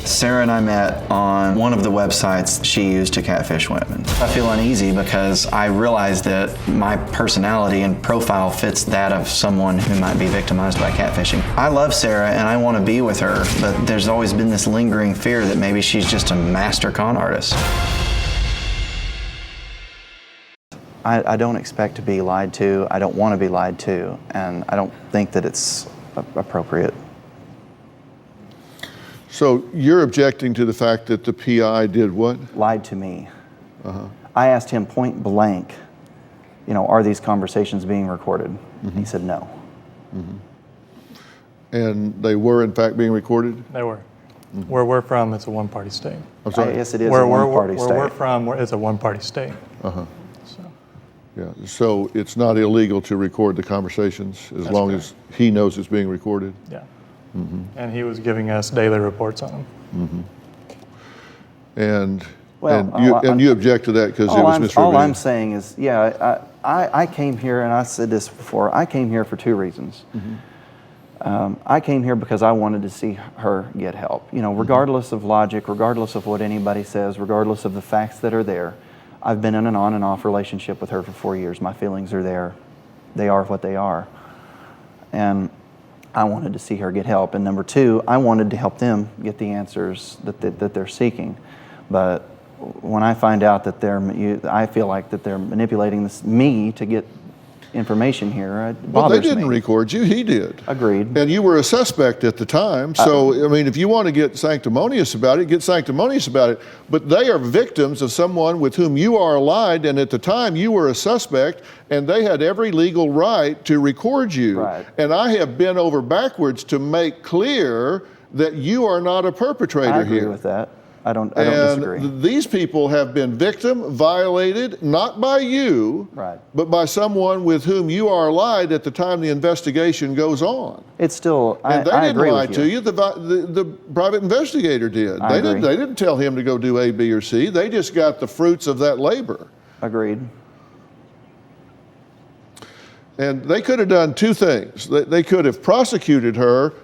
Sarah and I met on one of the websites she used to catfish women. I feel uneasy because I realize that my personality and profile fits that of someone who might be victimized by catfishing. I love Sarah and I want to be with her, but there's always been this lingering fear that maybe she's just a master con artist. I don't expect to be lied to. I don't want to be lied to, and I don't think that it's appropriate. So you're objecting to the fact that the PI did what? Lied to me. I asked him point blank, are these conversations being recorded? He said no. And they were in fact being recorded? They were. Where we're from, it's a one-party state. I'm sorry? Yes, it is a one-party state. Where we're from, it's a one-party state. Yeah, so it's not illegal to record the conversations as long as he knows it's being recorded? Yeah. And he was giving us daily reports on them. And you object to that because it was misrepresented? All I'm saying is, I came here, and I said this before, I came here for two reasons. I came here because I wanted to see her get help. Regardless of logic, regardless of what anybody says, regardless of the facts that are there, I've been in an on and off relationship with her for 4 years. My feelings are there. They are what they are. And I wanted to see her get help. And number two, I wanted to help them get the answers that they're seeking. But when I find out that I feel like that they're manipulating me to get information here, it bothers me. Well, they didn't record you, he did. Agreed. And you were a suspect at the time, so I mean, if you want to get sanctimonious about it, get sanctimonious about it. But they are victims of someone with whom you are allied, and at the time you were a suspect, and they had every legal right to record you. Right. And I have bent over backwards to make clear that you are not a perpetrator here. I agree with that. I don't disagree. These people have been violated, not by you, but by someone with whom you are allied at the time the investigation goes on. It's still, and they I didn't agree lie with to you. The private investigator did. They didn't tell him to go do A, B, or C. They just got the fruits of that labor. Agreed. And they could have done two things. They could have prosecuted her,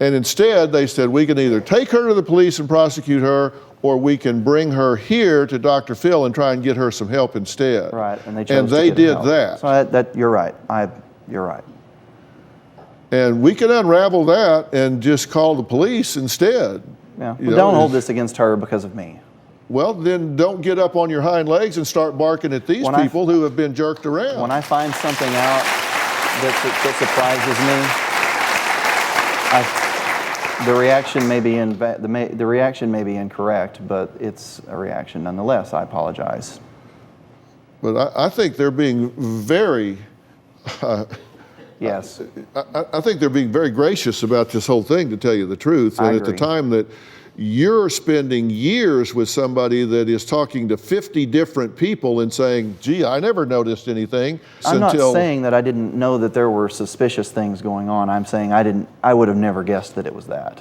and instead they said, we can either take her to the police and prosecute her, or we can bring her here to Dr. Phil and try and get her some help instead. Right, and they chose and they to did help. that. So you're right. You're right. And we can unravel that and just call the police instead. Yeah. Well, don't hold this against her because of me. Well, then don't get up on your hind legs and start barking at these people who have been jerked around. When I find something out that surprises me, the reaction may be incorrect, but it's a reaction nonetheless. I apologize. But I think they're being very. Yes. I think they're being very gracious about this whole thing, to tell you the truth. And at the time that you're spending years with somebody that is talking to 50 different people and saying, gee, I never noticed anything. I'm not saying that I didn't know that there were suspicious things going on. I'm saying I would have never guessed that it was that.